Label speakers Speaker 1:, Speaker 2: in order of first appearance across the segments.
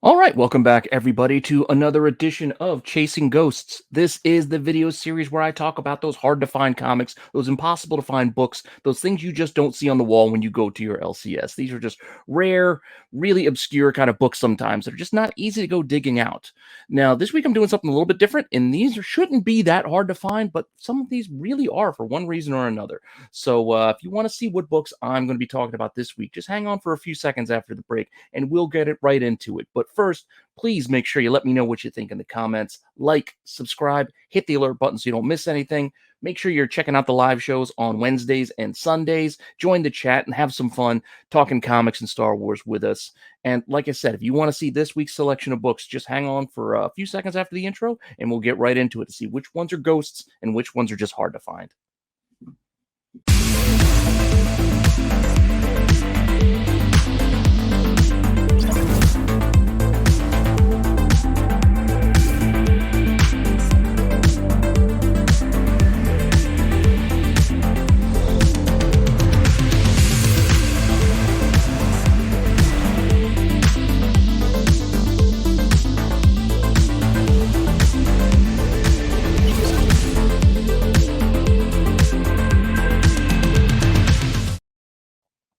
Speaker 1: All right, welcome back, everybody, to another edition of Chasing Ghosts. This is the video series where I talk about those hard to find comics, those impossible to find books, those things you just don't see on the wall when you go to your LCS. These are just rare, really obscure kind of books sometimes that are just not easy to go digging out. Now, this week I'm doing something a little bit different, and these shouldn't be that hard to find, but some of these really are for one reason or another. So if you want to see what books I'm going to be talking about this week, just hang on for a few seconds after the break and we'll get it right into it. But first, please make sure you let me know what you think in the comments. Like, subscribe, hit the alert button so you don't miss anything. Make sure you're checking out the live shows on Wednesdays and Sundays. Join the chat and have some fun talking comics and Star Wars with us. And like I said, if you want to see this week's selection of books, just hang on for a few seconds after the intro and we'll get right into it to see which ones are ghosts and which ones are just hard to find.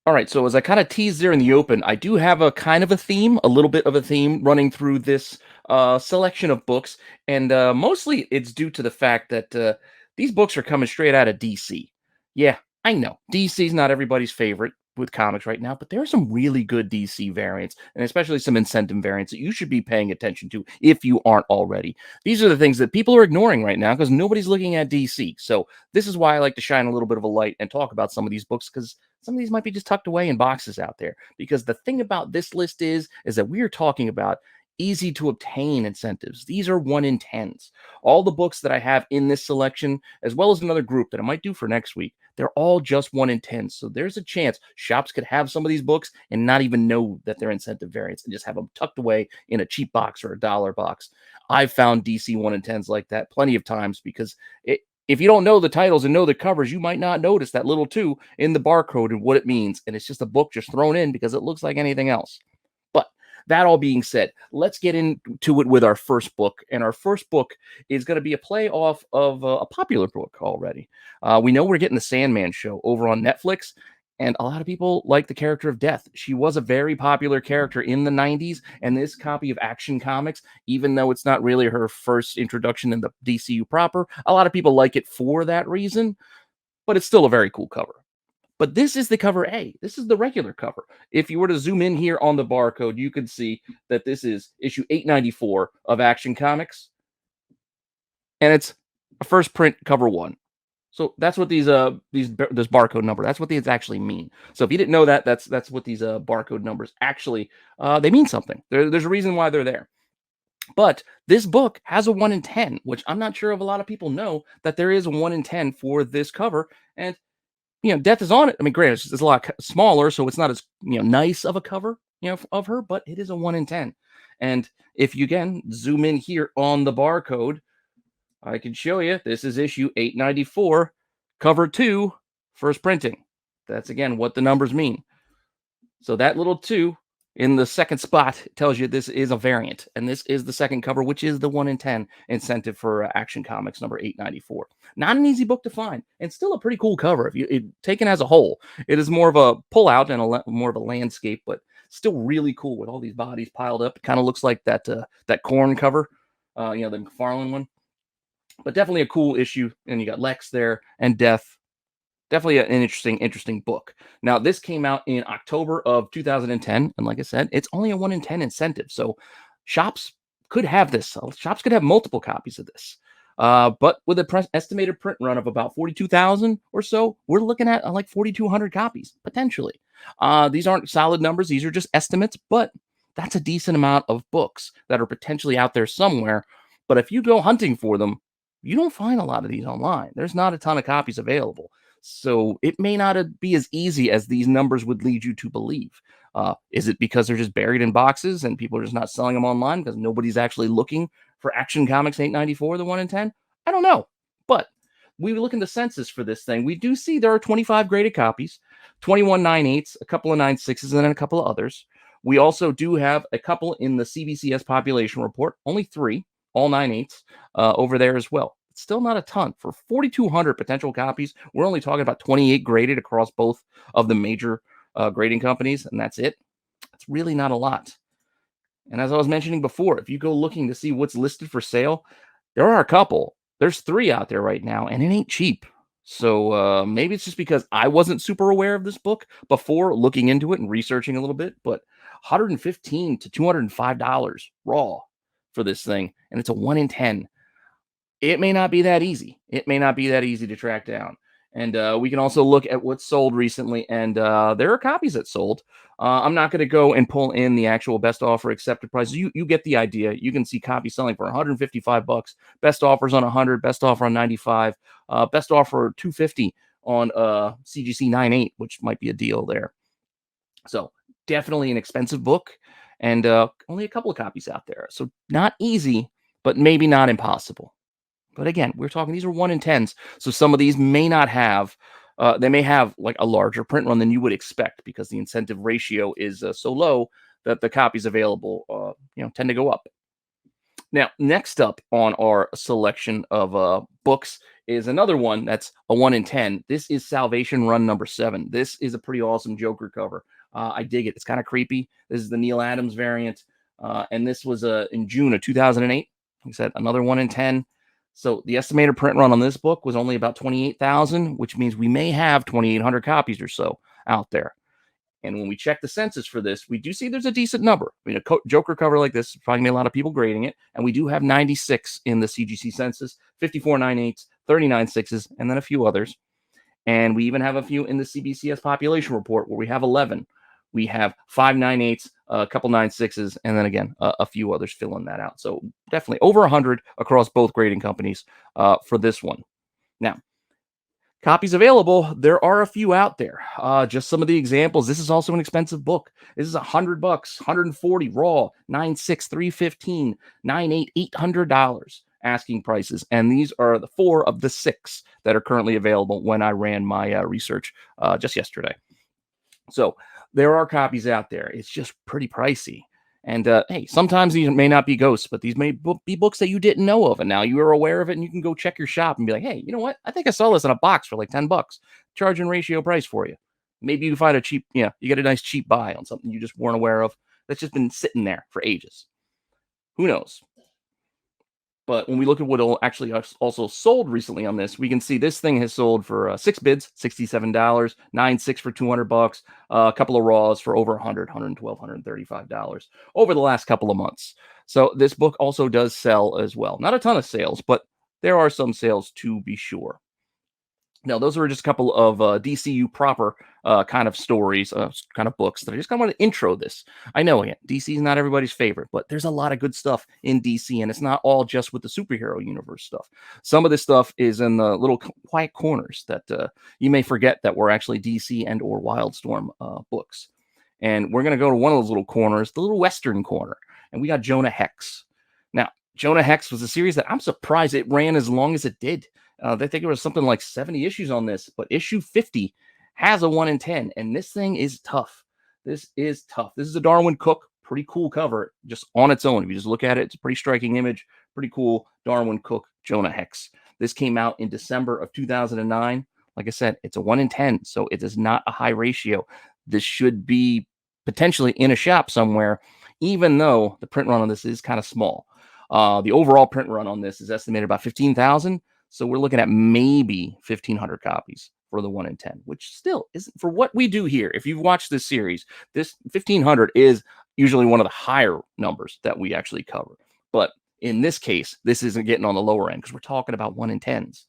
Speaker 1: All right, so as I kind of teased there in the open, I do have a kind of a theme, a little bit of a theme running through this selection of books, and mostly it's due to the fact that these books are coming straight out of DC. Yeah, I know DC's not everybody's favorite with comics right now, but there are some really good DC variants, and especially some incentive variants that you should be paying attention to if you aren't already. These are the things that people are ignoring right now because nobody's looking at DC. So this is why I like to shine a little bit of a light and talk about some of these books because some of these might be just tucked away in boxes out there. Because the thing about this list is that we are talking about easy to obtain incentives. These are 1 in 10s. All the books that I have in this selection, as well as another group that I might do for next week, they're all just 1 in 10. So there's a chance shops could have some of these books and not even know that they're incentive variants and just have them tucked away in a cheap box or a dollar box. I've found DC 1 in 10s like that plenty of times because if you don't know the titles and know the covers, you might not notice that little 2 in the barcode and what it means. And it's just a book just thrown in because it looks like anything else. But that all being said, let's get into it with our first book. And our first book is going to be a play off of a popular book already. We know we're getting the Sandman show over on Netflix. And a lot of people like the character of Death. She was a very popular character in the 90s. And this copy of Action Comics, even though it's not really her first introduction in the DCU proper, a lot of people like it for that reason. But it's still a very cool cover. But this is the cover A. This is the regular cover. If you were to zoom in here on the barcode, you can see that this is issue 894 of Action Comics. And it's a first print cover 1. So that's what this barcode number, that's what these actually mean. So if you didn't know that, that's what these barcode numbers actually they mean something. There's a reason why they're there. But this book has a 1 in 10, which I'm not sure if a lot of people know that there is a 1 in 10 for this cover. And Death is on it. I mean, granted, it's a lot smaller, so it's not as nice of a cover, of her, but it is a 1 in 10. And if you again zoom in here on the barcode, I can show you. This is issue 894, cover 2, first printing. That's again what the numbers mean. So that little 2 in the second spot tells you this is a variant, and this is the second cover, which is the 1 in 10 incentive for Action Comics number 894. Not an easy book to find, and still a pretty cool cover. If you taken as a whole, it is more of a pullout and more of a landscape, but still really cool with all these bodies piled up. It kind of looks like that Corn cover, the McFarlane one. But definitely a cool issue, and you got Lex there and Death. Definitely an interesting book. Now, this came out in October of 2010, and like I said, it's only a 1 in 10 incentive. So shops could have this. Shops could have multiple copies of this. But with an estimated print run of about 42,000 or so, we're looking at like 4,200 copies, potentially. These aren't solid numbers. These are just estimates, but that's a decent amount of books that are potentially out there somewhere. But if you go hunting for them, you don't find a lot of these online. There's not a ton of copies available. So it may not be as easy as these numbers would lead you to believe. Is it because they're just buried in boxes and people are just not selling them online because nobody's actually looking for Action Comics 894, the 1 in 10? I don't know. But we look in the census for this thing. We do see there are 25 graded copies, 21 9/8, a couple of 9/6s, and then a couple of others. We also do have a couple in the CBCS population report, only 3, all 9/8 over there as well. It's still not a ton. For 4,200 potential copies, we're only talking about 28 graded across both of the major grading companies, and that's it. It's really not a lot. And as I was mentioning before, if you go looking to see what's listed for sale, there are a couple. There's 3 out there right now, and it ain't cheap. So maybe it's just because I wasn't super aware of this book before looking into it and researching a little bit, but $115 to $205 raw for this thing, and it's a 1 in 10. It may not be that easy. It may not be that easy to track down. And we can also look at what's sold recently, and there are copies that sold. I'm not going to go and pull in the actual best offer accepted prices. You get the idea. You can see copies selling for $155. Best offers on 100. Best offer on 95. Best offer 250 on CGC38, which might be a deal there. So definitely an expensive book, and only a couple of copies out there. So not easy, but maybe not impossible. But again, we're talking these are 1 in 10s. So some of these may not have, they may have like a larger print run than you would expect because the incentive ratio is so low that the copies available, tend to go up. Now, next up on our selection of books is another one that's a 1 in 10. This is Salvation Run number 7. This is a pretty awesome Joker cover. I dig it. It's kind of creepy. This is the Neil Adams variant. And this was in June of 2008. Like I said, another 1 in 10. So the estimated print run on this book was only about 28,000, which means we may have 2,800 copies or so out there. And when we check the census for this, we do see there's a decent number. I mean, a Joker cover like this, probably gonna be a lot of people grading it. And we do have 96 in the CGC census, 54 9/8, 39 sixes, and then a few others. And we even have a few in the CBCS population report where we have 11. We have 5 9/8, a couple 9/6s, and then again, a few others filling that out. So definitely over 100 across both grading companies for this one. Now, copies available, there are a few out there. Just some of the examples. This is also an expensive book. This is $100, 140 raw, 9/6, 315, 9/8, $800 asking prices. And these are the 4 of the 6 that are currently available when I ran my research just yesterday. So there are copies out there. It's just pretty pricey. And hey, sometimes these may not be ghosts, but these may be books that you didn't know of, and now you are aware of it, and you can go check your shop and be like, hey, you know what? I think I saw this in a box for like $10, charging ratio price for you. Maybe you find a cheap, you get a nice cheap buy on something you just weren't aware of that's just been sitting there for ages. Who knows? But when we look at what actually also sold recently on this, we can see this thing has sold for 6 bids, $67, 9/6 for $200, a couple of raws for over $100, $112, $135 over the last couple of months. So this book also does sell as well. Not a ton of sales, but there are some sales to be sure. Now, those were just a couple of DCU proper kind of stories, kind of books that I just kind of want to intro this. I know, again, DC is not everybody's favorite, but there's a lot of good stuff in DC, and it's not all just with the superhero universe stuff. Some of this stuff is in the little quiet corners that you may forget that were actually DC and or Wildstorm books. And we're going to go to one of those little corners, the little Western corner, and we got Jonah Hex. Now, Jonah Hex was a series that I'm surprised it ran as long as it did. They think it was something like 70 issues on this, but issue 50 has a 1 in 10, and this thing is tough. This is tough. This is a Darwin Cook, pretty cool cover just on its own. If you just look at it, it's a pretty striking image, pretty cool Darwin Cook Jonah Hex. This came out in December of 2009. Like I said, it's a 1 in 10, so it is not a high ratio. This should be potentially in a shop somewhere, even though the print run on this is kind of small. The overall print run on this is estimated about 15,000. So we're looking at maybe 1,500 copies for the 1 in 10, which still isn't for what we do here. If you've watched this series, this 1,500 is usually one of the higher numbers that we actually cover. But in this case, this isn't getting on the lower end because we're talking about 1 in 10s.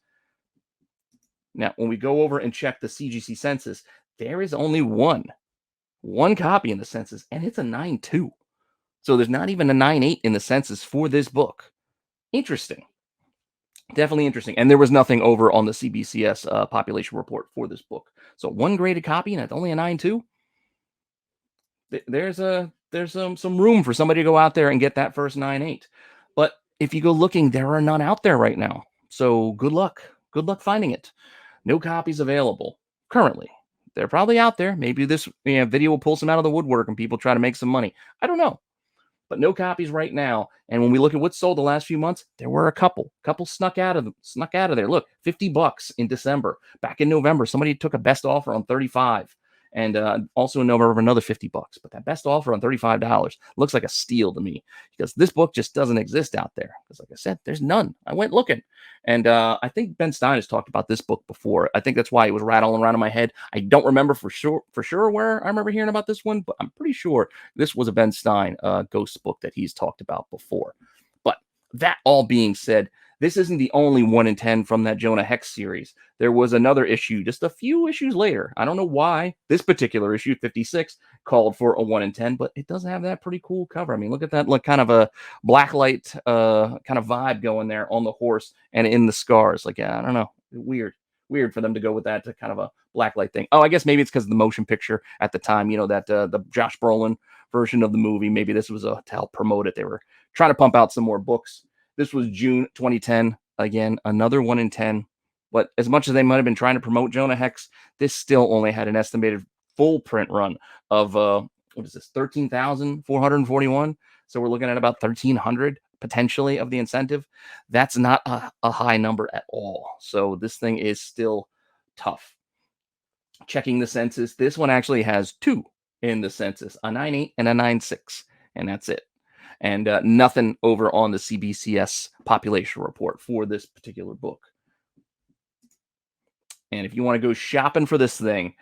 Speaker 1: Now, when we go over and check the CGC census, there is only one copy in the census, and it's a 9/2. So there's not even a 9/8 in the census for this book. Interesting. Definitely interesting. And there was nothing over on the CBCS population report for this book. So one graded copy and it's only a 9/2. There's some room for somebody to go out there and get that first 9/8. But if you go looking, there are none out there right now. So good luck. Good luck finding it. No copies available currently. They're probably out there. Maybe this video will pull some out of the woodwork and people try to make some money. I don't know, but no copies right now. And when we look at what's sold the last few months, there were a couple snuck out of there. Look, $50 in December. Back in November, somebody took a best offer on 35, and also in November another $50. But that best offer on $35 looks like a steal to me, because this book just doesn't exist out there. Because like I said, there's none. I went looking, and I think Ben Stein has talked about this book before. I think that's why it was rattling around in my head. I don't remember for sure where I remember hearing about this one, but I'm pretty sure this was a Ben Stein ghost book that he's talked about before. But that all being said, this isn't the only 1 in 10 from that Jonah Hex series. There was another issue just a few issues later. I don't know why this particular issue, 56, called for a 1 in 10, but it does have that pretty cool cover. I mean, look at that, like kind of a blacklight kind of vibe going there on the horse and in the scars. Like, I don't know, weird for them to go with that to kind of a blacklight thing. Oh, I guess maybe it's because of the motion picture at the time, that the Josh Brolin version of the movie. Maybe this was to help promote it. They were trying to pump out some more books. This was June 2010. Again, another 1 in 10. But as much as they might have been trying to promote Jonah Hex, this still only had an estimated full print run of what is this, 13,441. So we're looking at about 1,300 potentially of the incentive. That's not a high number at all. So this thing is still tough. Checking the census, this one actually has 2 in the census, a 9.8 and a 9.6, and that's it. And nothing over on the CBCS population report for this particular book. And if you want to go shopping for this thing,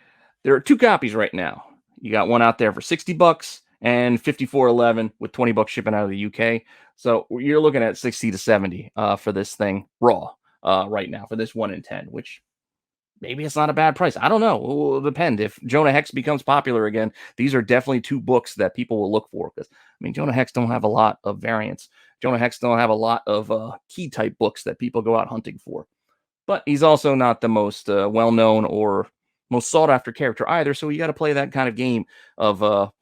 Speaker 1: there are 2 copies right now. You got one out there for $60 and $54.11 with $20 shipping out of the UK. So you're looking at 60 to 70 for this thing raw right now for this 1 in 10, which maybe it's not a bad price. I don't know. It will depend. If Jonah Hex becomes popular again, these are definitely 2 books that people will look for. Because, I mean, Jonah Hex don't have a lot of variants. Jonah Hex don't have a lot of key type books that people go out hunting for. But he's also not the most well-known or most sought-after character either. So you got to play that kind of game of,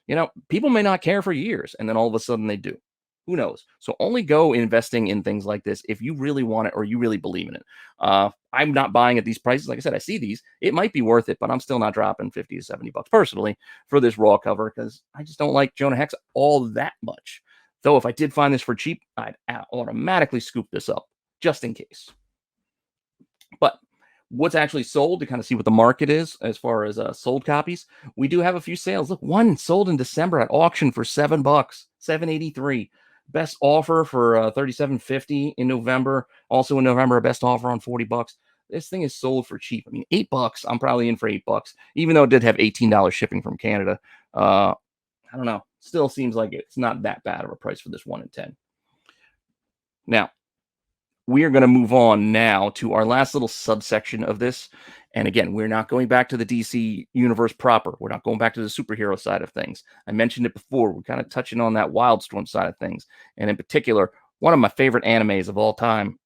Speaker 1: people may not care for years, and then all of a sudden they do. Who knows? So only go investing in things like this if you really want it or you really believe in it. I'm not buying at these prices. Like I said, I see these. It might be worth it, but I'm still not dropping 50 to 70 bucks personally for this raw cover because I just don't like Jonah Hex all that much. Though if I did find this for cheap, I'd automatically scoop this up just in case. But what's actually sold to kind of see what the market is as far as sold copies, we do have a few sales. Look, one sold in December at auction for $7, $7.83. Best offer for $37.50 in November. Also in November, a best offer on $40. This thing is sold for cheap. I mean, $8. I'm probably in for $8, even though it did have $18 shipping from Canada. I don't know. Still seems like it's not that bad of a price for this 1 in 10. Now, we are going to move on now to our last little subsection of this. And again, we're not going back to the DC universe proper. We're not going back to the superhero side of things. I mentioned it before. We're kind of touching on that Wildstorm side of things. And in particular, one of my favorite animes of all time,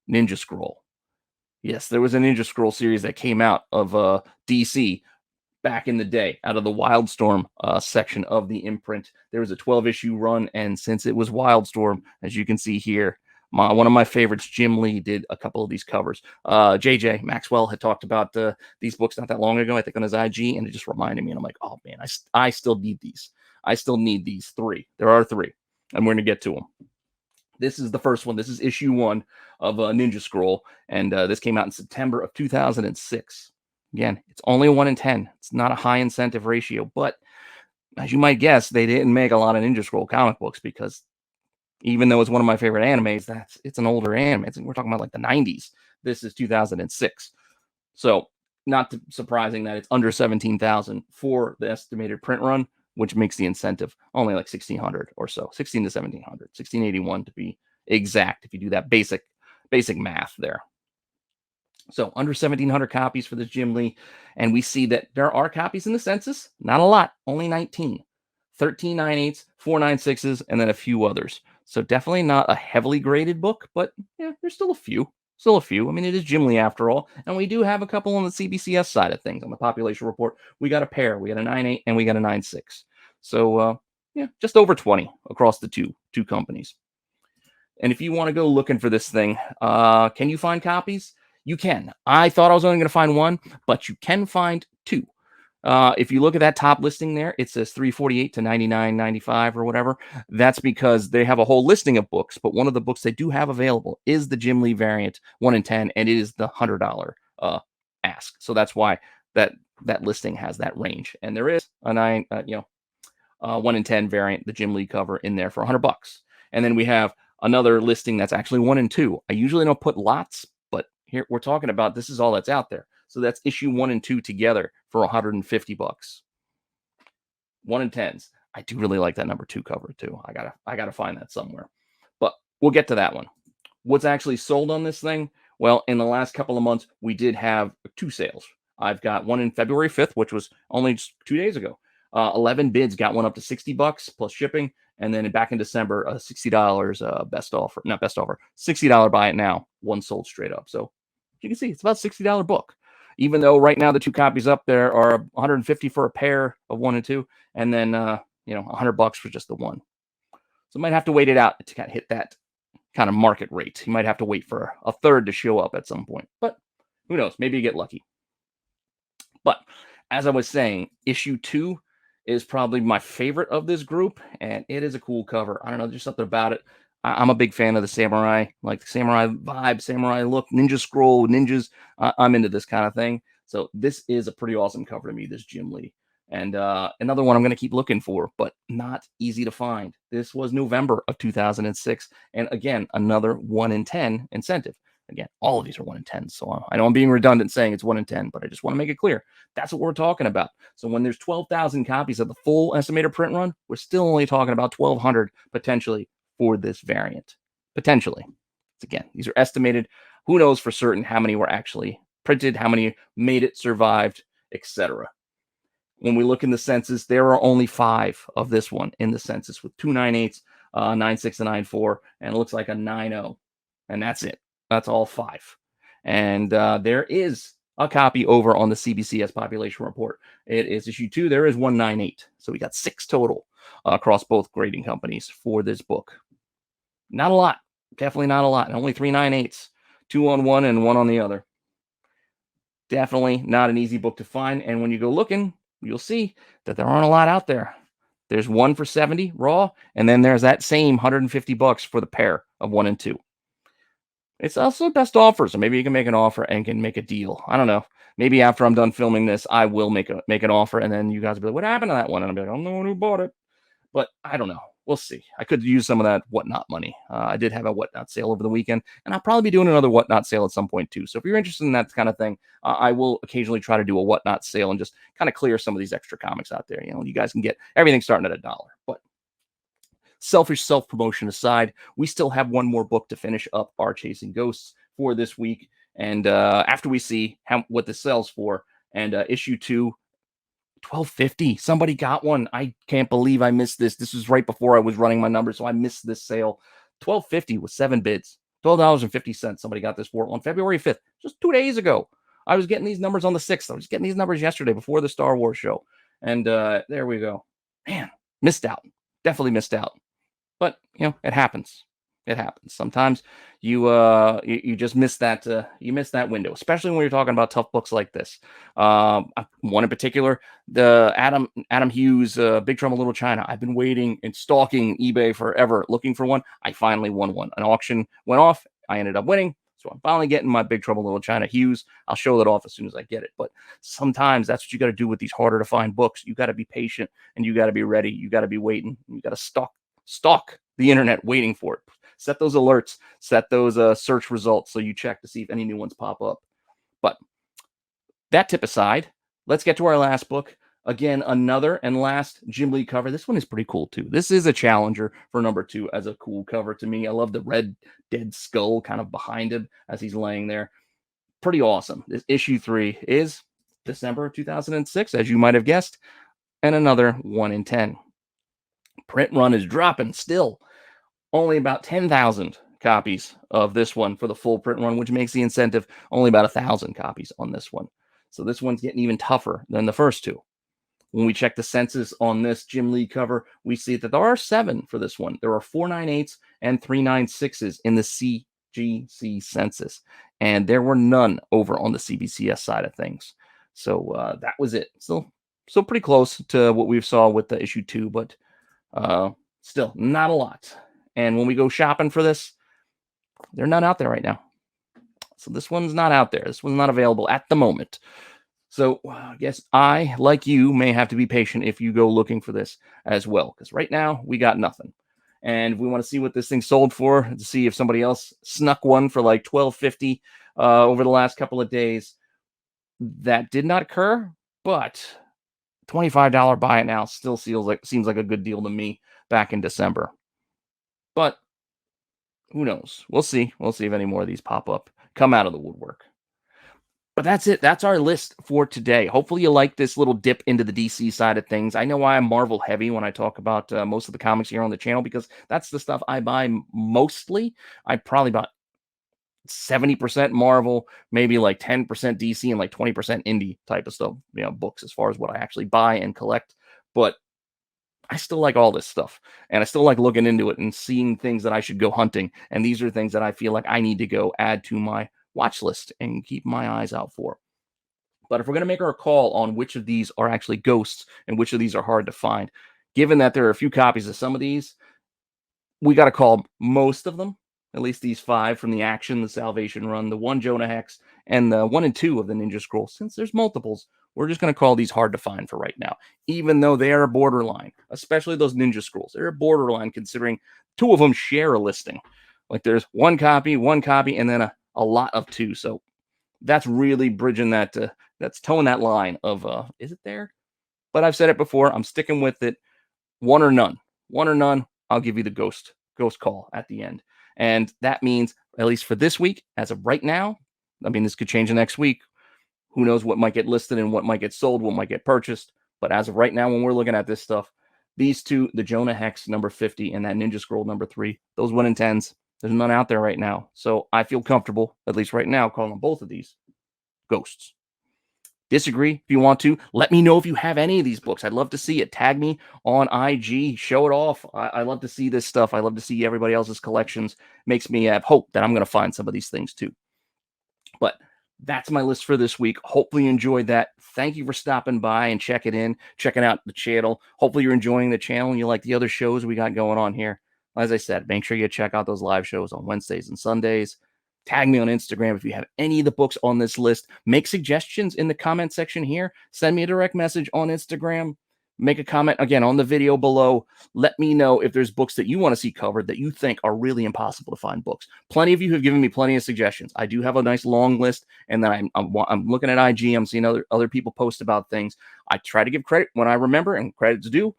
Speaker 1: Ninja Scroll. Yes, there was a Ninja Scroll series that came out of DC back in the day, out of the Wildstorm section of the imprint. There was a 12-issue run, and since it was Wildstorm, as you can see here, one of my favorites, Jim Lee, did a couple of these covers. JJ Maxwell had talked about these books not that long ago, I think on his IG, and it just reminded me, and I'm like, oh man, I still need these. I still need these 3. There are 3, and we're going to get to them. This is the first one. This is issue 1 of Ninja Scroll, and this came out in September of 2006. Again, it's only a 1 in 10. It's not a high incentive ratio, but as you might guess, they didn't make a lot of Ninja Scroll comic books because even though it's one of my favorite animes, it's an older anime. We're talking about like the 90s. This is 2006. So not surprising that it's under 17,000 for the estimated print run, which makes the incentive only like 1,600 or so, 16 to 1,700, 1,681 to be exact if you do that basic math there. So under 1,700 copies for this Jim Lee. And we see that there are copies in the census. Not a lot, only 19. 13 9/8, 4 9/6s, and then a few others. So definitely not a heavily graded book, but yeah, there's still a few. Still a few. I mean, it is Jim Lee after all. And we do have a couple on the CBCS side of things. On the population report, we got a pair. We got a 9/8 and we got a 9/6. So yeah, just over 20 across the two companies. And if you want to go looking for this thing, can you find copies? You can. I thought I was only going to find 1, but you can find 2. If you look at that top listing there, it says 348 to 99.95 or whatever. That's because they have a whole listing of books, but one of the books they do have available is the Jim Lee variant 1 in 10, and it is the $100 ask. So that's why that that listing has that range. And there is a 1 in 10 variant, the Jim Lee cover in there for $100. And then we have another listing that's actually 1 in 2. I usually don't put lots, but here we're talking about this is all that's out there. So that's issue 1 and 2 together for $150. 1 in 10s. I do really like that number 2 cover too. I gotta find that somewhere. But we'll get to that one. What's actually sold on this thing? Well, in the last couple of months, we did have 2 sales. I've got one in February 5th, which was only just 2 days ago. 11 bids, got one up to $60 plus shipping. And then back in December, $60 best offer, not best offer, $60 buy it now. One sold straight up. So you can see it's about $60 book. Even though right now the 2 copies up there are 150 for a pair of 1 and 2, and then $100 for just the one. So might have to wait it out to kind of hit that kind of market rate. You might have to wait for a third to show up at some point, but who knows? Maybe you get lucky. But as I was saying, issue 2 is probably my favorite of this group, and it is a cool cover. I don't know, there's something about it. I'm a big fan of the samurai, like the samurai vibe, samurai look, ninja scroll, ninjas. I'm into this kind of thing. So this is a pretty awesome cover to me, this Jim Lee. And another one I'm going to keep looking for, but not easy to find. This was November of 2006. And again, another 1 in 10 incentive. Again, all of these are 1 in 10. So I know I'm being redundant saying it's 1 in 10, but I just want to make it clear. That's what we're talking about. So when there's 12,000 copies of the full estimated print run, we're still only talking about 1,200 potentially for this variant. Potentially. Again, these are estimated. Who knows for certain how many were actually printed, how many made it, survived, etc. When we look in the census, there are only 5 of this one in the census with 2 9/8, 9/6, and 9/4, and it looks like a 9/0. And that's it. That's all 5. And there is a copy over on the CBCS population report. It is issue 2. There is 198. So we got 6 total across both grading companies for this book. Not a lot. Definitely not a lot. Only 3 9/8s. 2 on one and 1 on the other. Definitely not an easy book to find. And when you go looking, you'll see that there aren't a lot out there. There's one for 70 raw, and then there's that same $150 for the pair of 1 and 2. It's also best offer, so maybe you can make an offer and can make a deal. I don't know. Maybe after I'm done filming this, I will make an offer, and then you guys will be like, "What happened to that one?" And I'll be like, "I'm the one who bought it." But I don't know. We'll see. I could use some of that whatnot money. I did have a whatnot sale over the weekend, and I'll probably be doing another whatnot sale at some point too. So if you're interested in that kind of thing, I will occasionally try to do a whatnot sale and just kind of clear some of these extra comics out there. You guys can get everything starting at $1. But selfish self-promotion aside, we still have one more book to finish up our Chasing Ghosts for this week. And after we see what this sells for, and issue 2, $12.50. Somebody got one. I can't believe I missed this. This was right before I was running my numbers, so I missed this sale. $12.50 with 7 bids. $12.50. Somebody got this for on February 5th, just 2 days ago. I was getting these numbers on the 6th. I was getting these numbers yesterday before the Star Wars show. And there we go. Man, missed out. Definitely missed out. But, it happens. It happens. Sometimes you just miss that window, especially when you're talking about tough books like this. One in particular, the Adam Hughes, Big Trouble in Little China. I've been waiting and stalking eBay forever, looking for one. I finally won one. An auction went off. I ended up winning. So I'm finally getting my Big Trouble in Little China Hughes. I'll show that off as soon as I get it. But sometimes that's what you got to do with these harder to find books. You got to be patient and you got to be ready. You got to be waiting. You got to stalk the internet waiting for it. Set those alerts, set those search results so you check to see if any new ones pop up. But that tip aside, let's get to our last book. Again, another and last Jim Lee cover. This one is pretty cool too. This is a challenger for number 2 as a cool cover to me. I love the red dead skull kind of behind him as he's laying there. Pretty awesome. This issue 3 is December 2006, as you might have guessed, and another 1 in 10. Print run is dropping still. Only about 10,000 copies of this one for the full print run, which makes the incentive only about 1,000 copies on this one. So this one's getting even tougher than the first 2. When we check the census on this Jim Lee cover, we see that there are 7 for this one. There are 4 9/8s and 3 9/6s in the CGC census, and there were none over on the CBCS side of things. So that was it. Still So pretty close to what we saw with the issue 2, but uh, still not a lot. And when we go shopping for this, they're not out there right now. So this one's not out there. This one's not available at the moment. So I guess I, like you, may have to be patient if you go looking for this as well, because right now we got nothing. And we want to see what this thing sold for, to see if somebody else snuck one for like $12.50 over the last couple of days. That did not occur, but $25 buy it now still seems like a good deal to me back in December. But who knows? We'll see. We'll see if any more of these pop up, come out of the woodwork. But that's it. That's our list for today. Hopefully, you like this little dip into the DC side of things. I know why I'm Marvel heavy when I talk about most of the comics here on the channel, because that's the stuff I buy mostly. I probably bought 70% Marvel, maybe like 10% DC, and like 20% indie type of stuff, books as far as what I actually buy and collect. But I still like all this stuff, and I still like looking into it and seeing things that I should go hunting. And these are things that I feel like I need to go add to my watch list and keep my eyes out for. But if we're going to make our call on which of these are actually ghosts and which of these are hard to find, given that there are a few copies of some of these, we got to call most of them, at least these 5 from the Action, the Salvation Run, the 1 Jonah Hex, and the 1 and 2 of the Ninja Scroll. Since there's multiples, we're just going to call these hard to find for right now, even though they are borderline, especially those Ninja Scrolls. They're borderline considering 2 of them share a listing. Like there's one copy, and then a lot of 2. So that's really bridging that, that's towing that line of, is it there? But I've said it before, I'm sticking with it. 1 or none. 1 or none, I'll give you the ghost call at the end. And that means, at least for this week, as of right now, I mean, this could change the next week. Who knows what might get listed and what might get sold, what might get purchased. But as of right now, when we're looking at this stuff, these 2, the Jonah Hex number 50 and that Ninja Scroll number 3, those 1 in 10s, there's none out there right now. So I feel comfortable, at least right now, calling both of these ghosts. Disagree if you want to. Let me know if you have any of these books. I'd love to see it. Tag me on IG. Show it off. I love to see this stuff. I love to see everybody else's collections. Makes me have hope that I'm going to find some of these things too. But that's my list for this week. Hopefully you enjoyed that. Thank you for stopping by and checking out the channel. Hopefully you're enjoying the channel and you like the other shows we got going on here. As I said, make sure you check out those live shows on Wednesdays and Sundays. Tag me on Instagram if you have any of the books on this list. Make suggestions in the comment section here. Send me a direct message on Instagram. Make a comment again on the video below. Let me know if there's books that you want to see covered that you think are really impossible to find books. Plenty of you have given me plenty of suggestions. I do have a nice long list, and then I'm looking at IG. I'm seeing other people post about things. I try to give credit when I remember, and credit's due.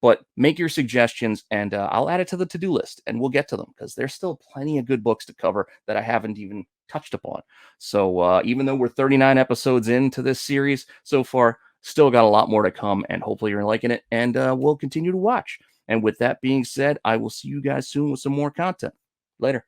Speaker 1: But make your suggestions, and I'll add it to the to-do list, and we'll get to them, because there's still plenty of good books to cover that I haven't even touched upon. So even though we're 39 episodes into this series so far, still got a lot more to come, and hopefully you're liking it, and we'll continue to watch. And with that being said, I will see you guys soon with some more content. Later.